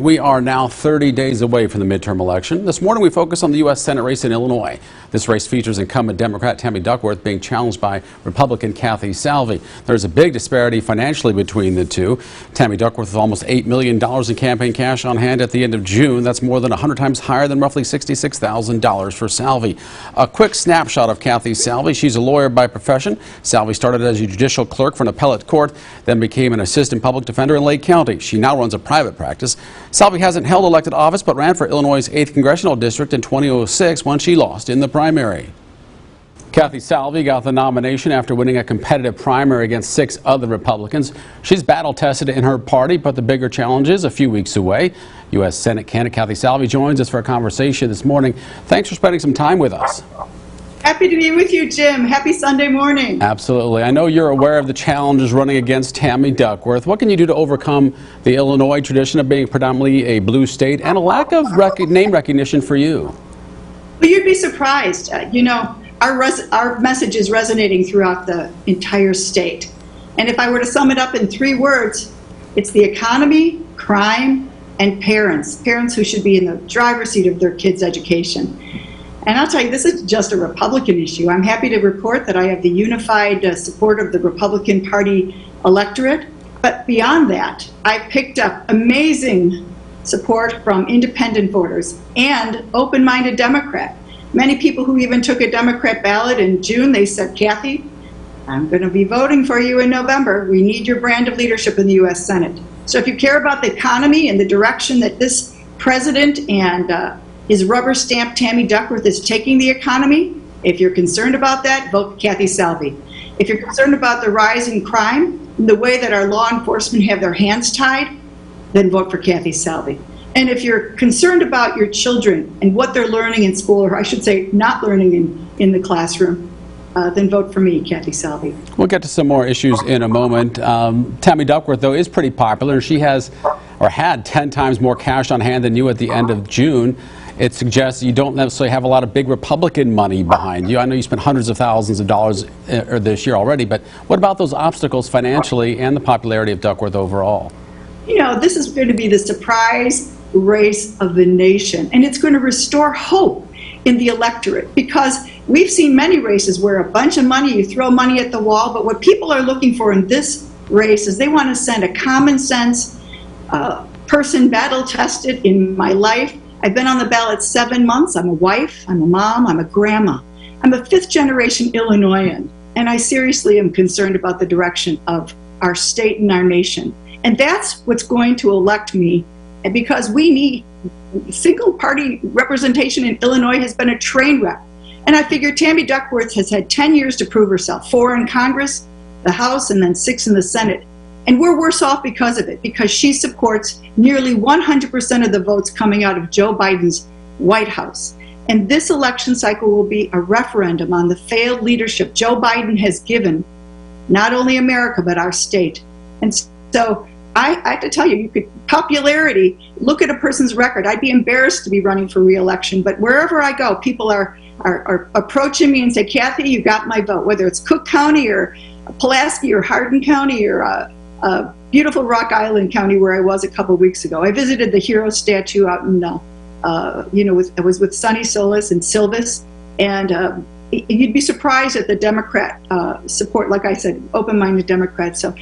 We are now 30 days away from the midterm election. This morning we focus on the U.S. Senate race in Illinois. This race features incumbent Democrat Tammy Duckworth being challenged by Republican Kathy Salvi. There's a big disparity financially between the two. Tammy Duckworth with almost $8 million in campaign cash on hand at the end of June. That's more than 100 times higher than roughly $66,000 for Salvi. A quick snapshot of Kathy Salvi. She's a lawyer by profession. Salvi started as a judicial clerk for an appellate court, then became an assistant public defender in Lake County. She now runs a private practice. Salvi hasn't held elected office but ran for Illinois' 8th Congressional District in 2006 when she lost in the primary. Kathy Salvi got the nomination after winning a competitive primary against 6 other Republicans. She's battle-tested in her party, but the bigger challenge is a few weeks away. U.S. Senate candidate Kathy Salvi joins us for a conversation this morning. Thanks for spending some time with us. Happy to be with you, Jim. Happy Sunday morning. Absolutely. I know you're aware of the challenges running against Tammy Duckworth. What can you do to overcome the Illinois tradition of being predominantly a blue state and a lack of name recognition for you? Well, you'd be surprised. Our message is resonating throughout the entire state. And if I were to sum it up in 3 words, it's the economy, crime, and parents. Parents who should be in the driver's seat of their kids' education. And I'll tell you, this is just a Republican issue. I'm happy to report that I have the unified support of the Republican Party electorate. But beyond that, I've picked up amazing support from independent voters and open-minded Democrat. Many people who even took a Democrat ballot in June, they said, Kathy, I'm going to be voting for you in November. We need your brand of leadership in the U.S. Senate. So if you care about the economy and the direction that this president and his rubber stamp Tammy Duckworth is taking the economy, if you're concerned about that, vote for Kathy Salvi. If you're concerned about the rise in crime and the way that our law enforcement have their hands tied, then vote for Kathy Salvi. And if you're concerned about your children and what they're learning in school, or I should say not learning in the classroom, then vote for me, Kathy Salvi. We'll get to some more issues in a moment. Tammy Duckworth, though, is pretty popular. She has or had 10 times more cash on hand than you at the end of June. It suggests you don't necessarily have a lot of big Republican money behind you. I know you spent hundreds of thousands of dollars this year already, but what about those obstacles financially and the popularity of Duckworth overall? You know, this is going to be the surprise race of the nation, and it's going to restore hope in the electorate, because we've seen many races where a bunch of money, you throw money at the wall, but what people are looking for in this race is they want to send a common sense person, battle tested in my life. I've been on the ballot 7 months. I'm a wife, I'm a mom, I'm a grandma. I'm a 5th generation Illinoisan, and I seriously am concerned about the direction of our state and our nation. And that's what's going to elect me, and because we need single party representation in Illinois has been a train wreck. And I figure Tammy Duckworth has had 10 years to prove herself, 4 in Congress, the House, and then 6 in the Senate. And we're worse off because of it, because she supports nearly 100% of the votes coming out of Joe Biden's White House. And this election cycle will be a referendum on the failed leadership Joe Biden has given not only America, but our state. And so I have to tell you, popularity, look at a person's record. I'd be embarrassed to be running for re-election, but wherever I go, people are approaching me and say, Kathy, you got my vote, whether it's Cook County or Pulaski or Hardin County or beautiful Rock Island County where I was a couple weeks ago. I visited the hero statue out in, I was with Sonny Solis and Silvis, and you'd be surprised at the Democrat support, like I said, open-minded Democrats. So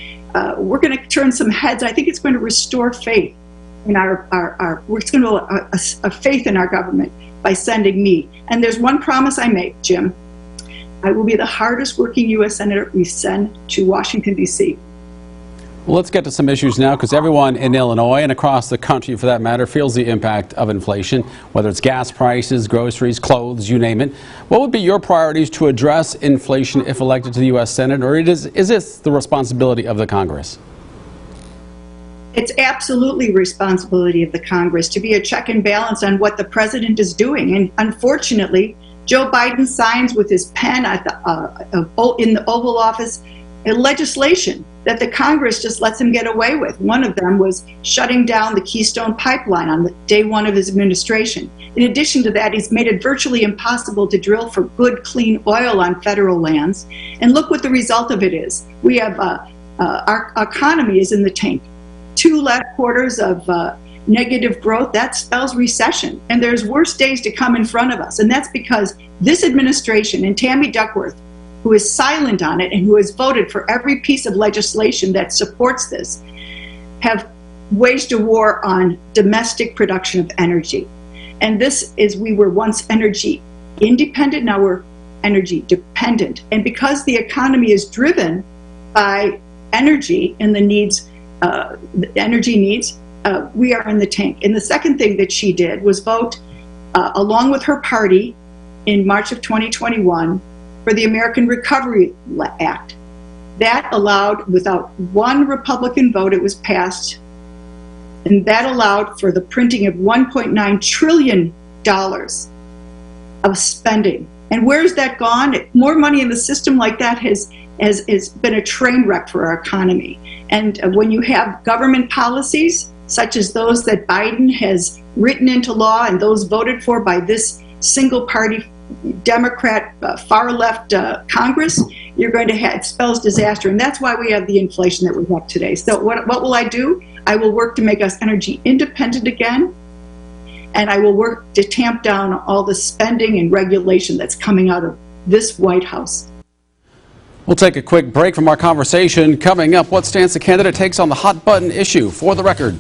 we're going to turn some heads. I think it's going to restore faith in it's going to a faith in our government by sending me. And there's one promise I make, Jim. I will be the hardest working U.S. Senator we send to Washington, D.C. Well, let's get to some issues now, because everyone in Illinois and across the country, for that matter, feels the impact of inflation, whether it's gas prices, groceries, clothes, you name it. What would be your priorities to address inflation if elected to the U.S. Senate, or is this the responsibility of the Congress? It's absolutely the responsibility of the Congress to be a check and balance on what the president is doing. And unfortunately, Joe Biden signs with his pen at in the Oval Office legislation that the Congress just lets him get away with. One of them was shutting down the Keystone Pipeline on the day 1 of his administration. In addition to that, he's made it virtually impossible to drill for good, clean oil on federal lands. And look what the result of it is. We have our economy is in the tank. 2 last quarters of negative growth, that spells recession. And there's worse days to come in front of us. And that's because this administration and Tammy Duckworth, who is silent on it and who has voted for every piece of legislation that supports this, have waged a war on domestic production of energy. And this is, we were once energy independent, now we're energy dependent. And because the economy is driven by energy and the needs, energy needs, we are in the tank. And the second thing that she did was vote, along with her party, in March of 2021 for the American Recovery Act. That allowed, without one Republican vote, it was passed, and that allowed for the printing of $1.9 trillion of spending. And where's that gone? More money in the system like that has been a train wreck for our economy. And when you have government policies such as those that Biden has written into law and those voted for by this single party Democrat far left Congress, you're going to have, it spells disaster. And that's why we have the inflation that we have today. So what will I do? I will work to make us energy independent again. And I will work to tamp down all the spending and regulation that's coming out of this White House. We'll take a quick break from our conversation. Coming up, what stance the candidate takes on the hot button issue. For the record.